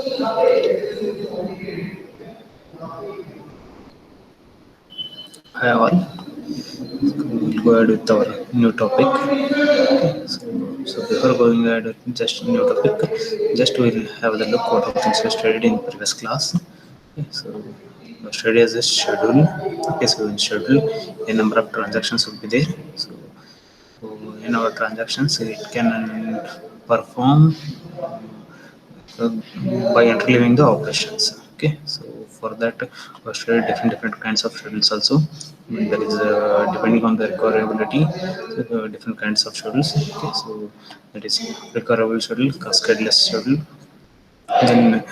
Hi all, we'll go ahead with our new topic. Okay, so before going ahead with just new topic, just we'll have the look what all things we studied in previous class. Okay, so we study as a schedule. Okay, so in schedule, a number of transactions will be there. So in our transactions, it can perform uh, by interleaving the operations. Okay, so for that we study different kinds of schedules also. There is depending on the recoverability, so different kinds of schedules. Okay, so that is recoverable schedule, cascadeless schedule, then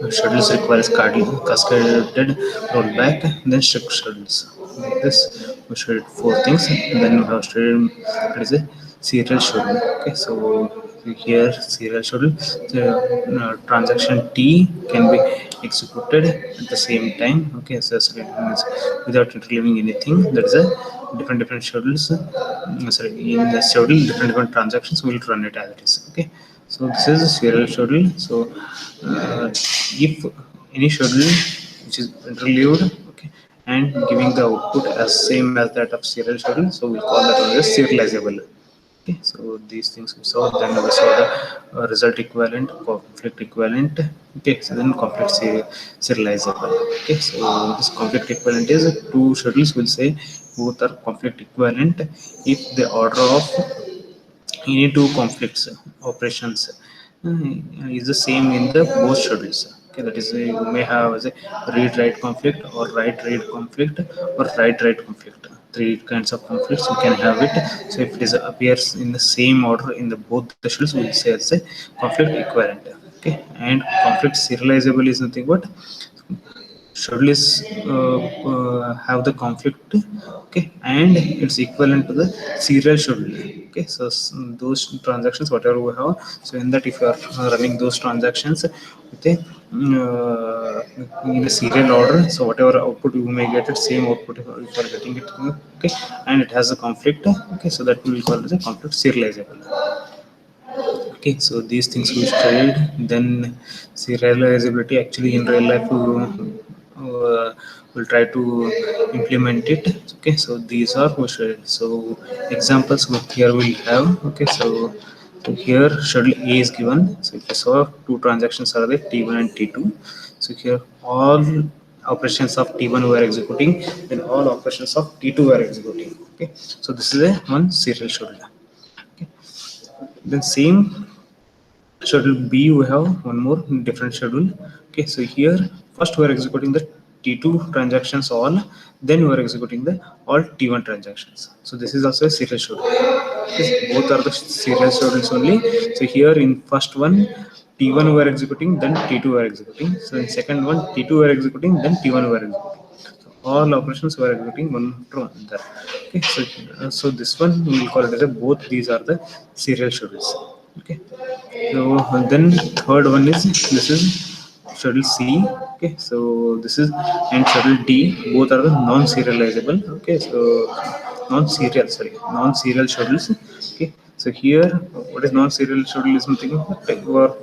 schedules requires cascaded rollback, then strict schedules. Like this, we studied four things. Then we have studied what is a serial schedule. Okay, so here serial schedule, the transaction T can be executed at the same time. Okay, so it means without interleaving anything. That is a different schedules. Sorry, in the schedule, different transactions will run it as it is. Okay, so this is a serial schedule. So if any schedule which is interleaved, okay, and giving the output as same as that of serial schedule, so we call that one as serializable. Okay, so these things we saw. Then we saw the result equivalent, conflict equivalent. Okay, so then conflict serializable. Okay, so this conflict equivalent is two schedules will say both are conflict equivalent if the order of any two conflicts operations is the same in the both schedules. Okay, that is you may have as a read write conflict or write read conflict or write write conflict. Three kinds of conflicts you can have it. So if it is appears in the same order in the both the schedules, we will say as a conflict equivalent. Okay, and conflict serializable is nothing but schedule is have the conflict, okay, and it's equivalent to the serial schedule. Okay, so those transactions whatever we have, so in that if you are running those transactions with a in a serial order, so whatever output you may get it same output if you are getting it. Okay, and it has a conflict. Okay, so that we will call it a conflict serializable. Okay, so these things we studied. Then serializability actually in real life we'll try to implement it. Okay, so these are we studied. So examples here we'll have. Okay, so here schedule A is given. So if you saw two transactions are there, T1 and T2. So here all operations of T1 were executing, then all operations of T2 were executing. Okay, so this is a one serial schedule. Okay, then same schedule B, we have one more different schedule. Okay, so here first we are executing the T2 transactions all, then we are executing the all T1 transactions. So this is also a serial schedule. Okay, both are the serial schedules only. So here in first one T1 we are executing, then T2 we are executing. So in second one T2 we are executing, then T1 we are executing. So all operations were executing one after another. Okay, so this one we will call it as a both these are the serial schedules. Okay, so then third one is this is schedule C. Okay, so this is and schedule D. Both are the non-serializable. Okay, so non-serial sorry non-serial schedules. Okay, so here what is non-serial schedule is something like you are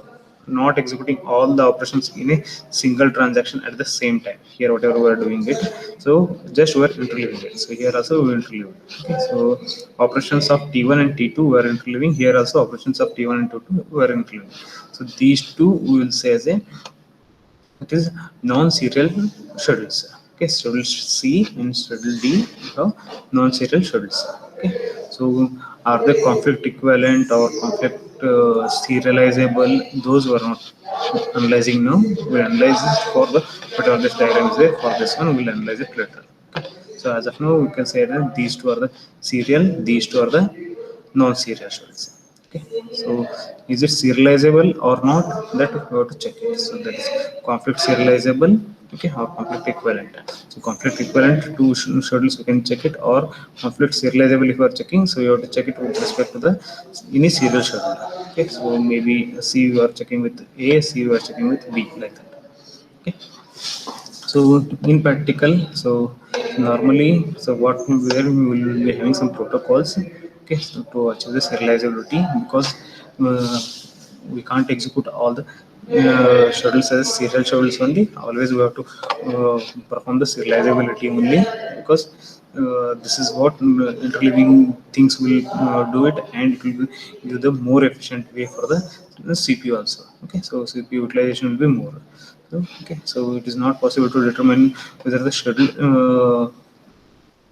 not executing all the operations in a single transaction at the same time. Here whatever we are doing it, so just we are interleaving it. So here also we will interleave it. Okay, so operations of T1 and T2 were interleaving. Here also operations of T1 and T2 were interleaving. So these two we will say as a it is non-serial schedules. Okay, schedule C and schedule D are non-serial schedules. Okay, so are they conflict equivalent or conflict serializable? Those were not analyzing now. We analyze it for the whatever this diagram is there. For this one, we'll analyze it later. Okay. So as of now, we can say that these two are the serial, these two are the non-serial schedules. Okay, so is it serializable or not, that we have to check it. So that is conflict serializable, okay, or conflict equivalent. So conflict equivalent to schedules we can check it, or conflict serializable if you are checking, so you have to check it with respect to the any serial schedule. Okay, so maybe C you are checking with A, C you are checking with B, like that. Okay, so in practical, so normally, so what where we will be having some protocols, okay, so to achieve the serializability, because uh, we can't execute all the schedules as serial schedules only. Always we have to perform the serializability only, because this is what interleaving things will do it, and it will give the more efficient way for the CPU also. Okay, so CPU utilization will be more. So, okay, so it is not possible to determine whether the schedule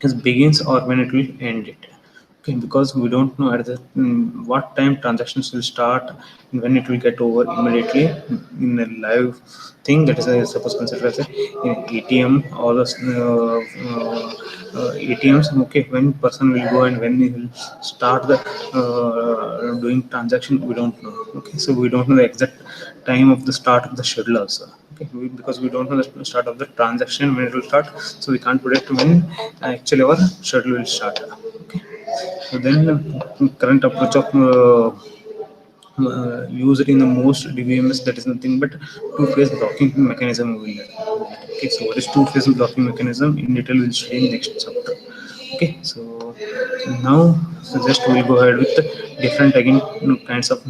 it begins or when it will end it. Okay, because we don't know at the what time transactions will start and when it will get over immediately in a live thing. That is suppose consider as a ATM or the ATMs. Okay, when person will go and when he will start the doing transaction, we don't know. Okay, so we don't know the exact time of the start of the schedule also. Okay, because we don't know the start of the transaction when it will start, so we can't predict when actually our schedule will start. Okay, so then current approach of used in the most DBMS, that is nothing but two-phase blocking mechanism will learn. Okay, so what is two-phase blocking mechanism in detail we'll study in next chapter. Okay, so now so just we'll go ahead with the different again kinds of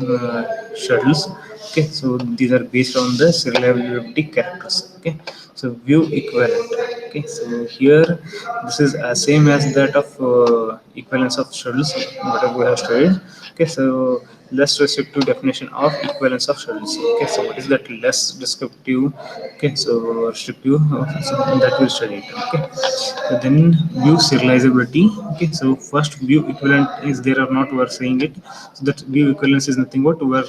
schedules. Okay, so these are based on the serializability characters. Okay, so view equivalent. Okay, so here this is as same as that of equivalence of schedules whatever we have studied. Okay, so less restrictive definition of equivalence of schedules. Okay, so what is that less descriptive? Okay, so restrictive, so that will study it. Okay, so then view serializability. Okay, so first view equivalent is there or not, we are saying it. So that view equivalence is nothing but we are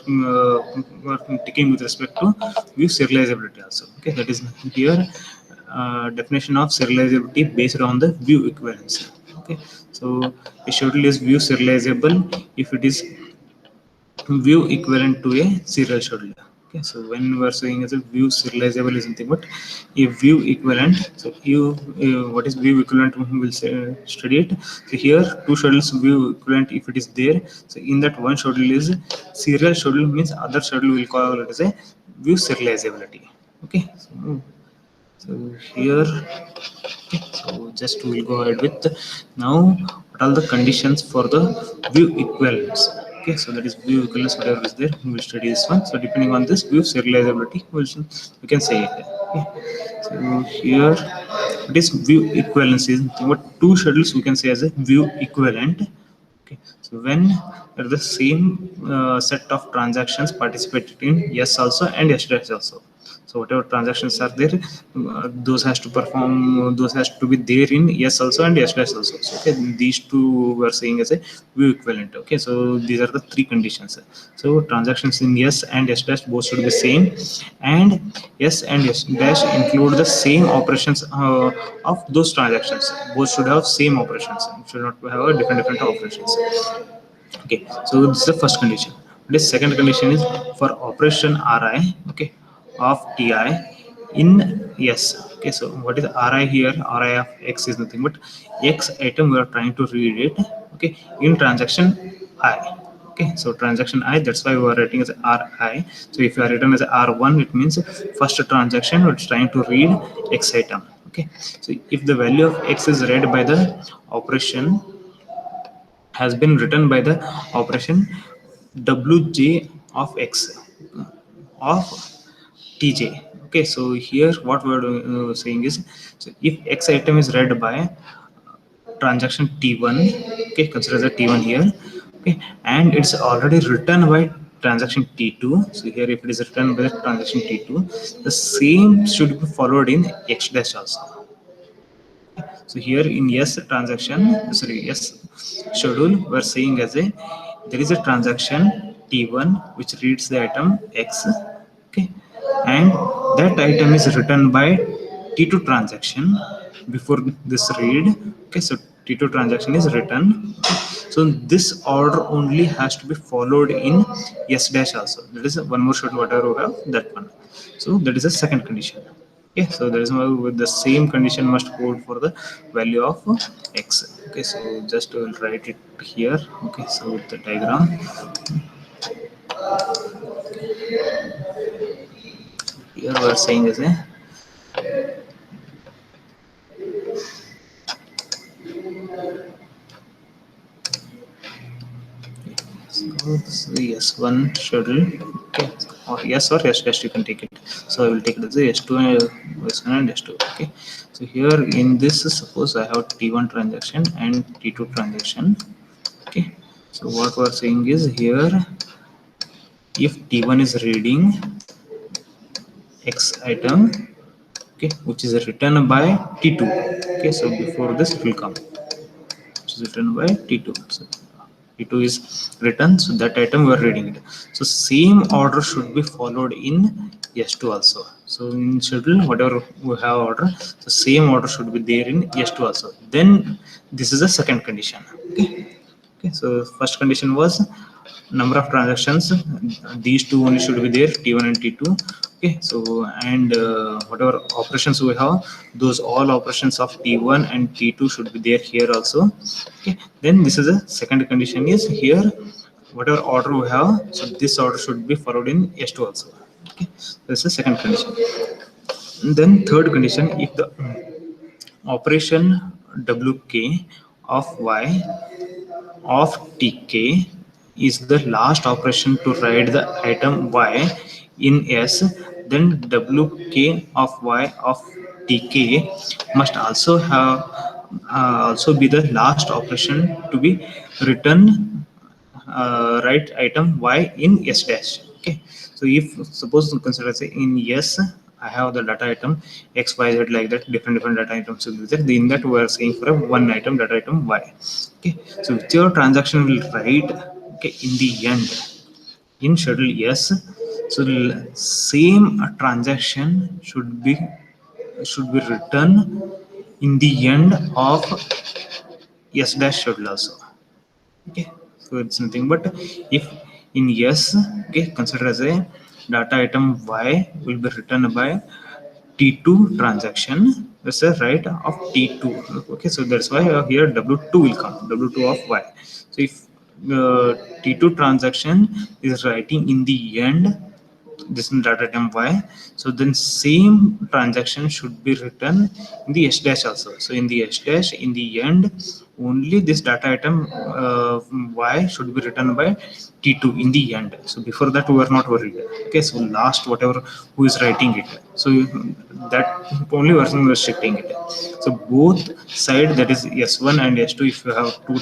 taking with respect to view serializability also. Okay, that is here definition of serializability based on the view equivalence. Okay, so a schedule is view serializable if it is view equivalent to a serial schedule. Okay, so when we are saying as a view serializable is something but a view equivalent. So you what is view equivalent, we will say, study it. So here two schedules view equivalent if it is there. So in that one schedule is serial schedule, means other schedule will call it as a view serializability. Okay, so here, okay, so just we'll go ahead with now what are the conditions for the view equivalence. Okay, so that is view equivalence, whatever is there, we will study this one. So depending on this view serializability, we can say it. Okay, so here it is view equivalence is what two schedules we can say as a view equivalent. Okay, so when there are the same set of transactions participated in yes also and yes dash also. So whatever transactions are there, those has to perform, those has to be there in yes also and yes dash also. So, okay, these two we are saying as a view equivalent. Okay, so these are the three conditions. So transactions in yes and yes dash both should be same, and yes and yes dash include the same operations of those transactions. Both should have same operations. It should not have a different operations. Okay, so this is the first condition. The second condition is for operation Ri, okay, of Ti in yes. Okay, so what is Ri here? Ri of X is nothing but X item we are trying to read it. Okay, in transaction I. Okay, so transaction I, that's why we are writing as Ri. So if you are written as R1, it means first transaction it's trying to read X item. Okay, so if the value of X is read by the operation has been written by the operation wj of x of tj. Okay, so here what we're saying is, so if x item is read by transaction t1, okay, consider the t1 here. Okay, and it's already written by transaction t2. So here if it is written by the transaction t2, the same should be followed in x dash also. So here in yes transaction, sorry, yes schedule, we're saying as a there is a transaction T1 which reads the item X, okay, and that item is written by T2 transaction before this read. Okay, so T2 transaction is written. Okay, so this order only has to be followed in yes dash also. That is one more schedule whatever we have, that one. So that is the second condition. Okay, so there is no with the same condition must hold for the value of x. Okay, so just will write it here. Okay, so with the diagram here we are saying is a so this is yes one schedule. Okay, or S or S dash, you can take it. So I will take it as a S2 and S1 and S2. Okay, so here in this, suppose I have T1 transaction and T2 transaction. Okay, so what we are saying is here, if T1 is reading X item, okay, which is written by T2. Okay, so before this it will come, which is written by T2. So T2 is written, so that item we are reading it. So same order should be followed in S2 also. So in schedule, whatever we have order, the same order should be there in S2 also. Then this is the second condition. Okay. Okay. So first condition was number of transactions. These two only should be there, T1 and T2. Okay. So and whatever operations we have, those all operations of T1 and T2 should be there here also. Okay, then this is a second condition is here, whatever order we have, so this order should be followed in S2 also. Okay, this is the second condition. And then third condition, if the operation WK of Y of TK is the last operation to write the item Y in S, then WK of Y of TK must also have also be the last operation to be written write item Y in S dash. Okay, so if suppose consider say in S I have the data item X, Y, Z, like that, different data items will be there. In that we are saying for a one item data item Y. Okay, so whichever transaction will write, okay, in the end in schedule S, so same transaction should be written in the end of S dash schedule also. Okay, so it's nothing but if in S, okay, consider as a data item Y will be written by T2 transaction. That's a right of T2. Okay, so that's why here W2 will come, W2 of Y. So if T2 transaction is writing in the end this data item Y, so then same transaction should be written in the S dash also. So in the S dash in the end only this data item Y should be written by T2 in the end. So before that we are not worried. Okay, so last whatever who is writing it, so that only version is restricting it. So both side, that is S1 and S2, if you have two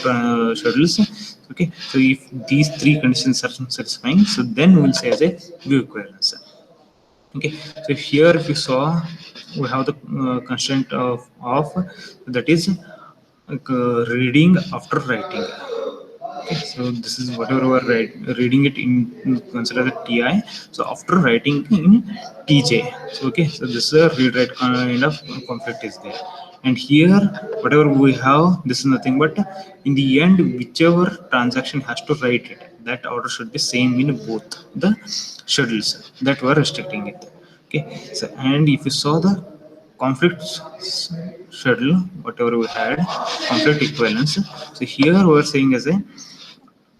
schedules, okay, so if these three conditions are satisfying, so then we will say as a view equivalence. Okay, so here if you saw we have the constraint of that is reading after writing. Okay, so this is whatever we are reading it in, consider the TI. So after writing in TJ, so okay, so this is a read write kind of conflict is there. And here whatever we have, this is nothing but in the end whichever transaction has to write it, that order should be same in both the schedules that were restricting it. Okay, so and if you saw the conflict schedule, whatever we had conflict equivalence, so here we are saying as a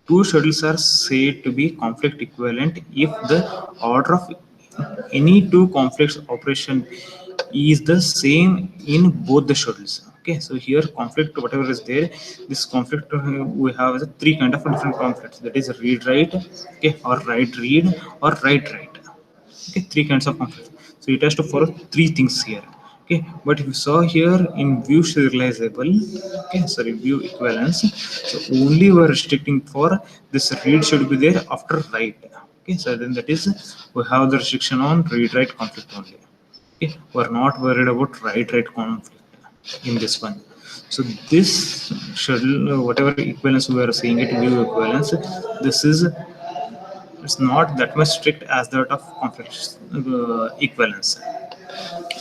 two schedules are said to be conflict equivalent if the order of any two conflicts operation is the same in both the schedules. Okay, so here conflict whatever is there, this conflict we have three kind of different conflicts, that is read write, okay, or write read, or write write. Okay, three kinds of conflict. So it has to follow three things here. Okay, but if you saw here in view serializable, okay, sorry, view equivalence, so only we're restricting for this read should be there after write. Okay, so then that is we have the restriction on read write conflict only. Okay, we're not worried about write write conflict in this one. So this schedule whatever equivalence we are seeing it, view equivalence, this is, it's not that much strict as that of conflict equivalence.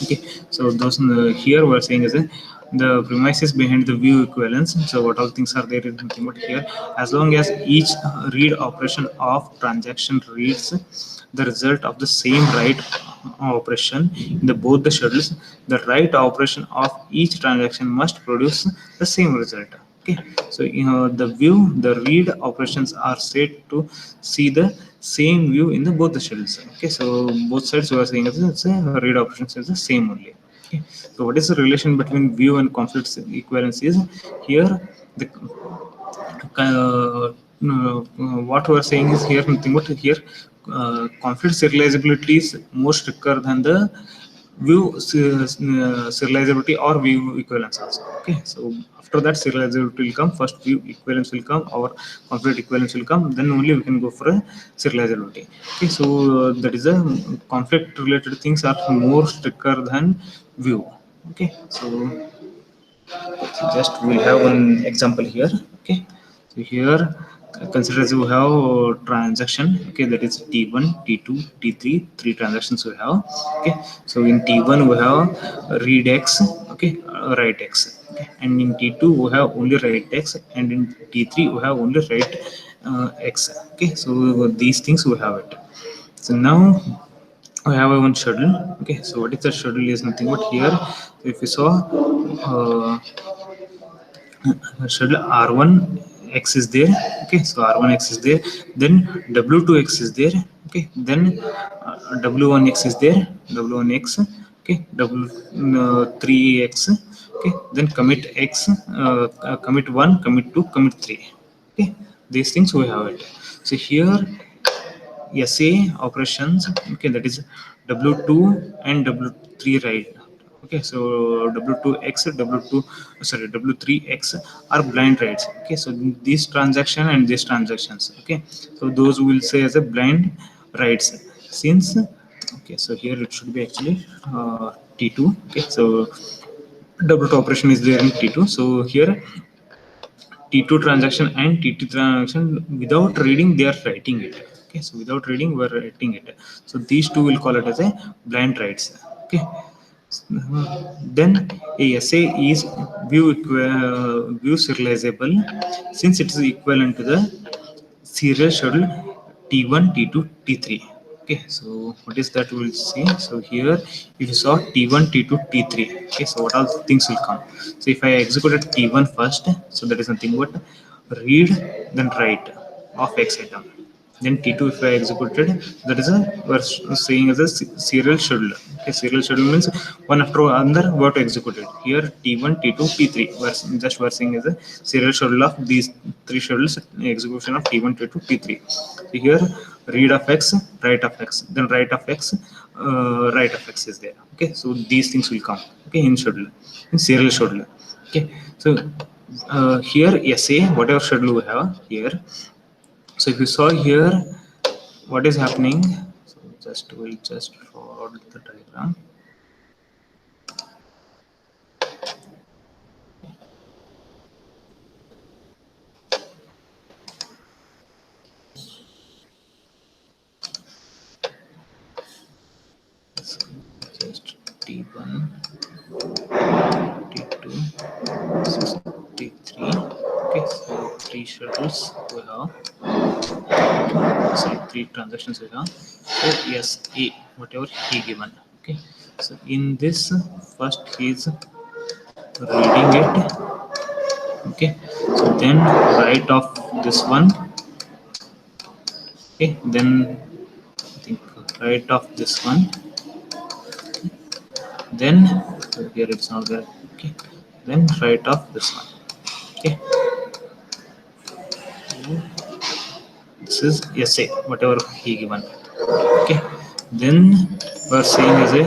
Okay, so those here we're saying is the premises behind the view equivalence. So what all things are there is nothing but here, as long as each read operation of transaction reads the result of the same write operation in the both the schedules, the write operation of each transaction must produce the same result. Okay, so the view, the read operations are set to see the same view in the both the schedules. Okay, so both sides we are saying it's a read operations is the same only. Okay, so what is the relation between view and conflict equivalence is here the what we are saying is here nothing but here conflict serializability is more stricter than the view serializability or view equivalence also. Okay, so after that serializability will come, first view equivalence will come, or conflict equivalence will come, then only we can go for a serializability. Okay, so that is a conflict related things are more stricter than view. Okay, so just we'll have one example here. Okay, so here consider as we have transaction. Okay, that is t1, t2, t3, three transactions we have. Okay, so in t1 we have read x, okay, write x, okay, and in t2 we have only write x, and in t3 we have only write x. Okay, so these things we have it. So now we have a one schedule. Okay, so what is the schedule is nothing but here, if you saw uh, schedule r1 x is there. Okay, so r1 x is there, then w2 x is there. Okay, then w1 x is there, w1 x. Okay, w3 x. Okay, then commit x, commit 1, commit 2, commit 3. Okay, these things we have it. So here SA operations, okay, that is W2 and W3, right? Okay, so W2x, W2, sorry, W3x are blind writes. Okay, so this transaction and these transactions, okay, so those will say as a blind writes. Since, okay, so here it should be actually T2. Okay, so W2 operation is there in T2. So here T2 transaction and T2 transaction, without reading they are writing it. Okay, so without reading we are writing it. So these two will call it as a blind writes. Okay, then a SA is view serializable since it is equivalent to the serial schedule T1, T2, T3. Okay, so what is that we'll see. So here if you saw T1, T2, T3. Okay, so what all things will come. So if I executed T1 first, so that is nothing but read then write of X item. Then T2 if I executed, that is a we're saying as a serial schedule. Okay, serial schedule means one after another what executed. Here T1, T2, T3 we're saying as a serial schedule of these three schedules, execution of T1, T2, T3. So here read of X, write of X, then write of X, write of X is there. Okay, so these things will come, okay, in schedule, in serial schedule. Okay, so here SA whatever schedule we have here. So if you saw here what is happening, so just we'll just forward the diagram. So just T1, T2, T3. Okay, so three schedules we have. So three transactions we have. So yes, A whatever he given. Okay, so in this first he is reading it. Okay, so then write off this one. Okay, then I think write off this one. Then so here it's not there. Okay, then write off this one. Okay, this is SA whatever he given. Okay, then we're saying as a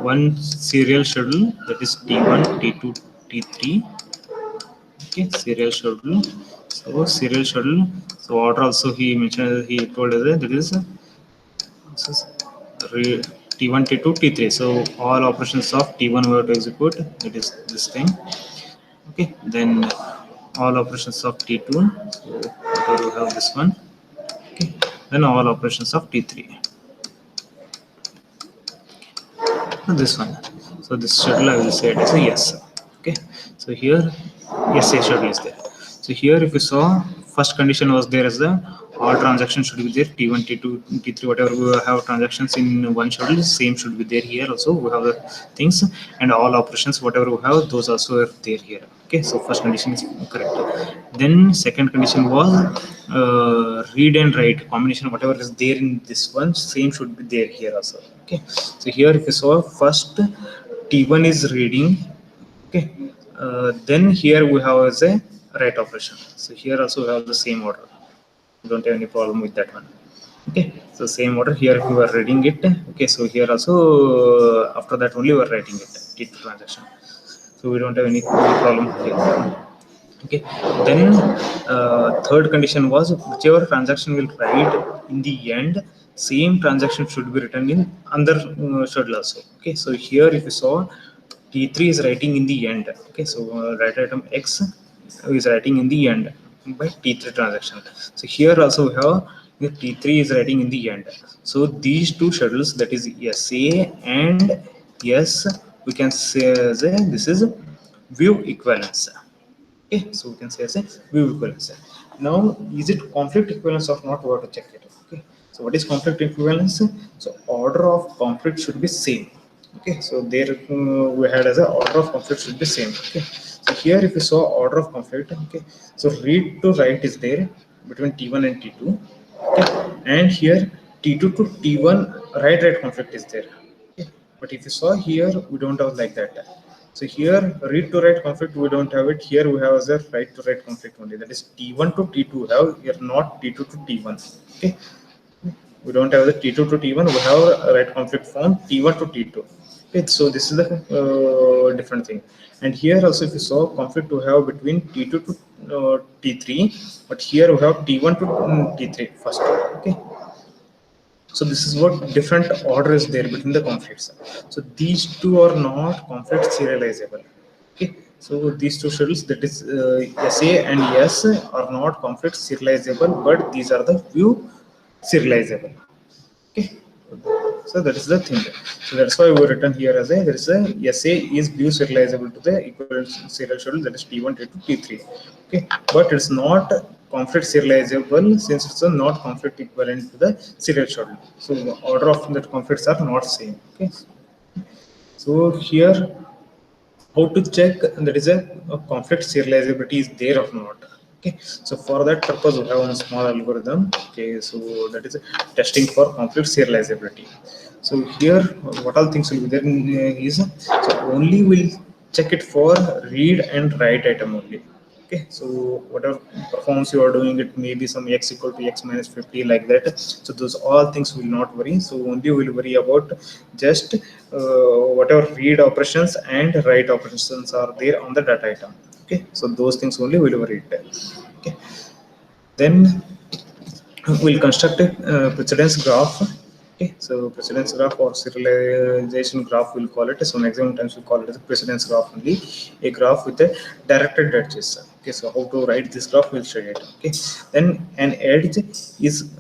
one serial schedule, that is T1, T2, T3. Okay, serial schedule. So serial schedule. So order also he mentioned, he told us that is T1, T2, T3. So all operations of T1 we have to execute. That is this thing. Okay, then all operations of T2. So whatever we have this one. Okay, then all operations of T3. This one. So this schedule I will say it as a yes. Okay, so here yes, a schedule is there. So here if you saw first condition was there as the all transactions should be there, T1, T2, T3, whatever we have transactions in one schedule, same should be there here also. We have the things and all operations whatever we have, those also are there here. Okay, so first condition is correct. Then second condition was read and write combination, whatever is there in this one, same should be there here also. Okay, so here if you saw first T1 is reading. Okay, then here we have as a write operation. So here also we have the same order. We don't have any problem with that one. Okay, so same order here we were reading it. Okay, so here also after that only we are writing it T2 transaction, so we don't have any problem here. Okay, then third condition was whichever transaction will write in the end, same transaction should be written in under schedule also. Okay, so here if you saw T3 is writing in the end. Okay, so write item X is writing in the end by T3 transaction. So here also we have the T3 is writing in the end. So these two schedules, that is SA and S, we can say as a, this is view equivalence. Okay, so we can say as a view equivalence. Now is it conflict equivalence or not, we have to check it. Okay, so what is conflict equivalence? So order of conflict should be same. Okay, so there we had as a order of conflict should be same. Okay, so here if you saw order of conflict, okay, so read to write is there between T1 and T2. Okay, and here T2 to T1 write conflict is there. Okay, but if you saw here we don't have like that. So here read to write conflict we don't have it. Here we have as a write to write conflict only, that is T1 to T2 have here, not T2 to T1. Okay, we don't have the T2 to T1, we have a write conflict form T1 to T2. Okay, so this is the different thing. And here also if you saw conflict we have between T2 to T3, but here we have T1 to T3 first. Okay, so this is what different order is there between the conflicts. So these two are not conflict serializable. Okay, so these two schedules, that is SA and S, are not conflict serializable, but these are the view serializable. Okay, so that is the thing. So that's why we written here as a, there is a SA is view serializable to the equivalent serial schedule, that is T1, T2, T3. Okay, but it's not conflict serializable since it's a not conflict equivalent to the serial schedule. So the order of the conflicts are not same. Okay, so here how to check that is a conflict serializability is there or not. Okay, so for that purpose we have one small algorithm. Okay, so that is testing for conflict serializability. So here what all things will be there is, so only will check it for read and write item only. Okay, so whatever performance you are doing, it may be some x equal to x minus 50 like that. So those all things will not worry. So only will worry about just whatever read operations and write operations are there on the data item. Okay, so those things only will worry it. Okay, then we'll construct a precedence graph. Okay, so precedence graph or serialization graph we'll call it. So maximum times we call it as a precedence graph only, a graph with a directed edges. Okay, so how to write this graph we'll show it. Okay, then an edge is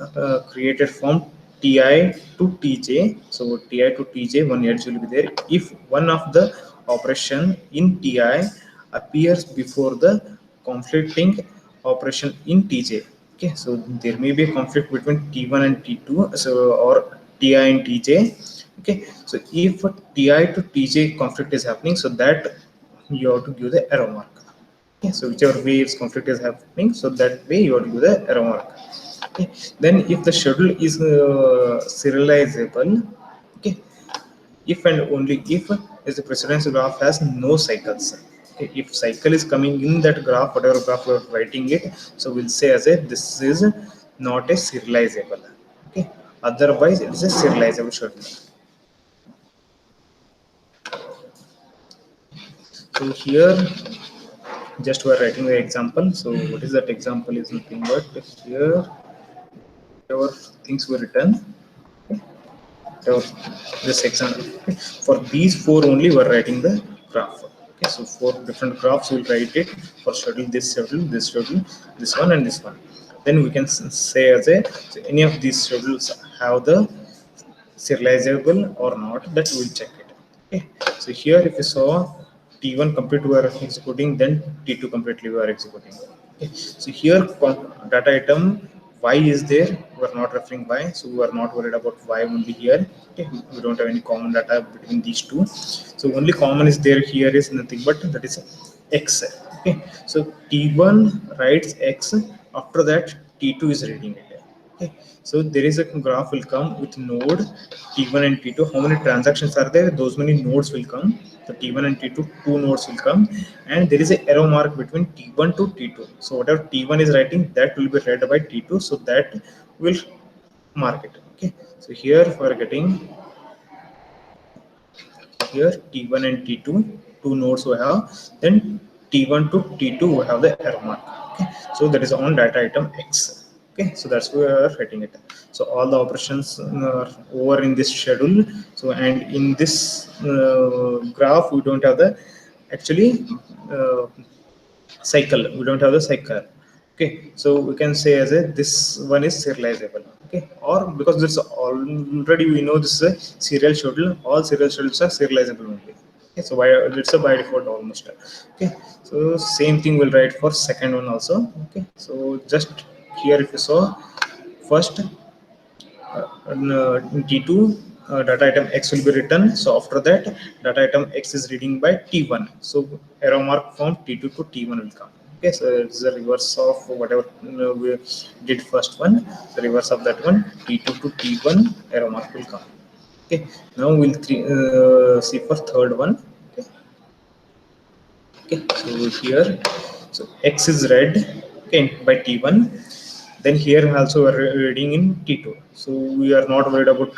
created from Ti to Tj. So Ti to Tj, one edge will be there if one of the operation in Ti appears before the conflicting operation in Tj. Okay, so there may be a conflict between T1 and T2, so or Ti and Tj. Okay, so if Ti to Tj conflict is happening, so that you have to give the arrow mark. Okay, so whichever way its conflict is happening, so that way you have to give the arrow mark. Okay, then if the schedule is serializable, okay, if and only if the precedence graph has no cycles. Okay, if cycle is coming in that graph, whatever graph we are writing it, so we'll say as a this is not a serializable. Okay, otherwise it is a serializable schedule. So here just we are writing the example. So what is that example is nothing but here our things were written. So this example, okay, for these four only we're writing the graph. Okay, so four different graphs we'll write it for schedule, this schedule, this schedule, this one and this one. Then we can say as a, so any of these schedules have the serializable or not, that we'll check it. Okay, so here if you saw T1 complete we are executing, then T2 completely we are executing. Okay, so here data item y is there, we are not referring y, so we are not worried about y only here. Okay, we don't have any common data between these two, so only common is there here is nothing but that is x. Okay, so T1 writes x, after that T2 is reading it. Okay, so there is a graph will come with node T1 and T2. How many transactions are there? Those many nodes will come. So T1 and T2, two nodes will come, and there is a arrow mark between T1 to T2. So whatever T1 is writing, that will be read by T2. So that will mark it. Okay, so here we are getting here T1 and T2, two nodes we have. Then T1 to T2 we have the arrow mark. Okay, so that is on data item X. Okay, so that's why we are writing it. So all the operations are over in this schedule. So and in this graph we don't have the actually uh, cycle, we don't have the cycle. Okay, so we can say as a this one is serializable. Okay, or because this already we know this is a serial schedule, all serial schedules are serializable only. Okay, so it's a by default almost. Okay, so same thing will write for second one also. Okay, so just here if you saw first in T2 data item X will be written. So after that data item X is reading by T1. So arrow mark from T2 to T1 will come. Okay, so it's the reverse of whatever we did first one. The reverse of that one, T2 to T1 arrow mark will come. Okay, now we'll see for third one. Okay, okay, so here so X is read, okay, by T1. Then here also we are reading in T2, so we are not worried about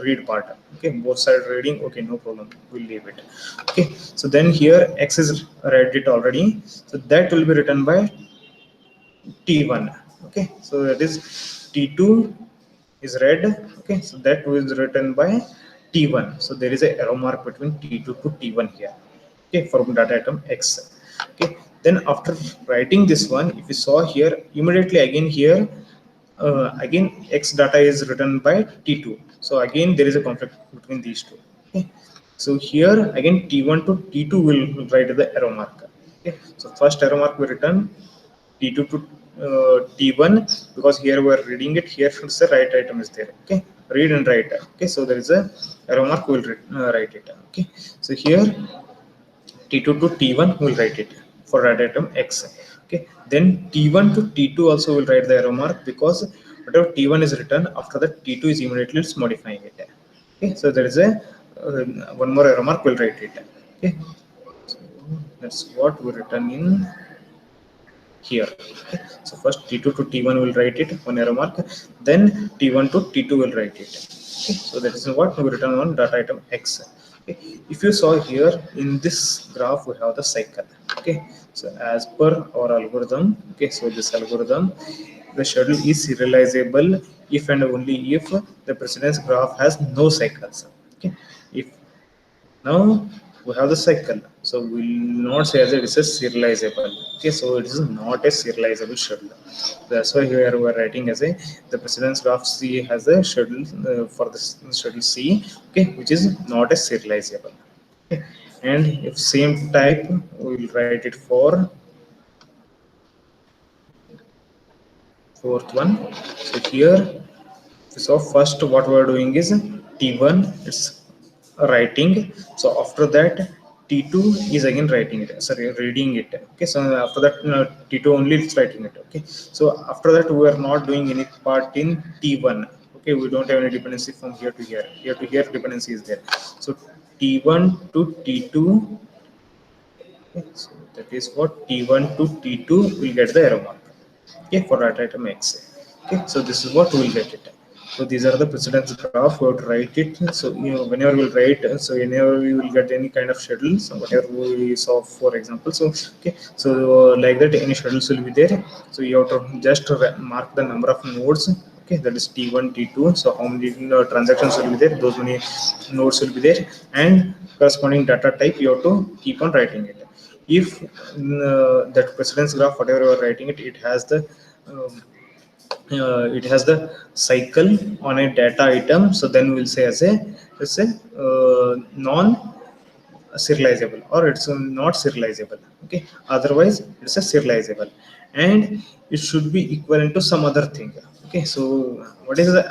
read part. Okay, both side reading, okay, no problem, we'll leave it. Okay, so then here X is read it already, so that will be written by T1. Okay, so that is T2 is read. Okay, so that was written by T1. So there is a arrow mark between T2 to T1 here. Okay, from data item X. Okay, then after writing this one, if you saw here, immediately again here again X data is written by T2. So again there is a conflict between these two. Okay, so here again T1 to T2 will write the arrow mark. Okay, so first arrow mark will return T2 to T1, because here we are reading it, here the right item is there. Okay, read and write. Okay, so there is a arrow mark, will write it. Okay, so here T2 to T1 will write it for right item X. Okay, then T1 to T2 also will write the arrow mark, because whatever T1 is written, after that T2 is immediately modifying it. Okay, so there is a one more arrow mark will write it. Okay, so that's what we written in here. Okay, so first T2 to T1 will write it, one arrow mark, then T1 to T2 will write it. Okay, so that is what we written on data item X. Okay, if you saw here in this graph we have the cycle. Okay, so as per our algorithm, okay, so this algorithm, the schedule is serializable if and only if the precedence graph has no cycles. Okay, if now we have the cycle, so we'll not say as it is a serializable. Okay, so it is not a serializable schedule. That's why here we are writing as a the precedence graph C has a schedule for this schedule C. Okay, which is not a serializable. Okay, and if same type we will write it for fourth one. So here, so first what we are doing is T1 it's writing. So after that T2 is again writing it, sorry, reading it. Okay, so after that T2 only is writing it. Okay, so after that we are not doing any part in T1. Okay, we don't have any dependency from here to here. Here to here dependency is there. So T1 to T2. Okay, so that is what T1 to T2 will get the arrow mark. Okay, for data item X. Okay, so this is what we will get it. So these are the precedence graph. We have to write it. So whenever we will write, so whenever we will get any kind of schedules, whatever we saw, for example. So okay, so like that any schedules will be there. So you have to just mark the number of nodes. Okay, that is T1, T2. So how many transactions will be there? Those many nodes will be there, and corresponding data type you have to keep on writing it. If that precedence graph, whatever you are writing it, it has the cycle on a data item, so then we'll say as a non serializable or it's not serializable. Okay, otherwise it's a serializable, and it should be equivalent to some other thing. Okay, so what is the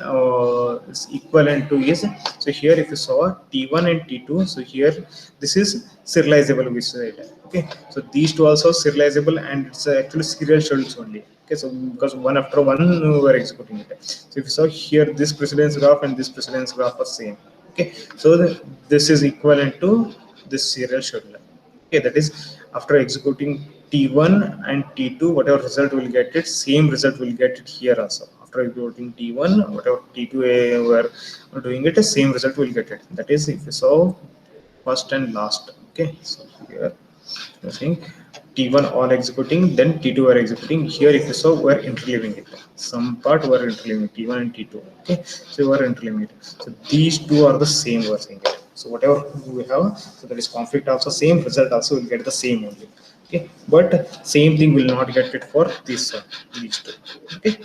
it's equivalent to is, so here if you saw T1 and T2, so here this is serializable we said. Okay, so these two also serializable, and it's actually serial schedules only. Okay, so because one after one we are executing it. So if you saw here, this precedence graph and this precedence graph are same. Okay, so this is equivalent to this serial scheduler. Okay, that is after executing T1 and T2, whatever result will get it, same result will get it here also. After executing T1, whatever T2 we are doing it, the same result will get it. That is if you saw first and last. Okay, so here you're saying T1 all executing, then T2 are executing. Here if you saw, we're interleaving it. Some part we're interleaving T1 and T2. Okay, so we're interleaving it. So these two are the same, we're saying it. So whatever we have, so there is conflict also, same result also will get the same only. Okay, but same thing will not get it for this these two. Okay,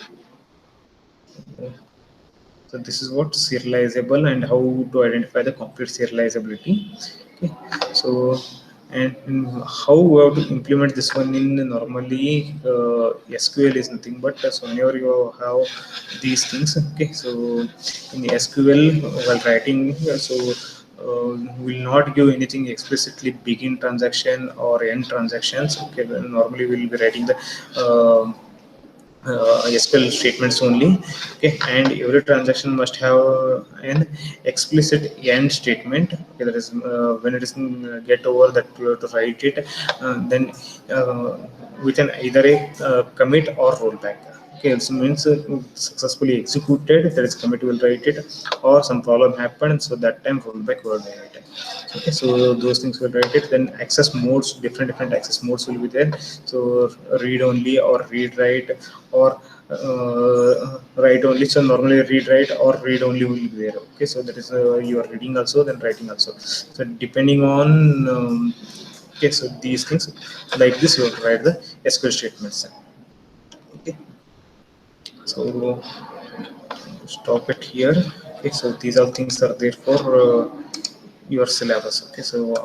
so this is what serializable and how to identify the complete serializability. Okay, so and how we have to implement this one in normally SQL is nothing but so whenever you have these things. Okay, so in SQL while writing, so will not give anything explicitly begin transaction or end transactions. Okay, then normally we'll be writing the SQL statements only. Okay, and every transaction must have an explicit end statement. Okay, that is when it is get over that you have to write it, then we can either a commit or rollback. Okay, it means successfully executed, that is commit will write it, or some problem happened, so that time rollback will write it. Okay, so those things will write it. Then access modes, different access modes will be there. So read only or read write or write only. So normally read write or read only will be there. Okay, so that is you are reading also, then writing also. So depending on okay, so these things like this you have to write the SQL statements. Okay, so stop it here. Okay, so these all things are there for your syllabus. Okay, so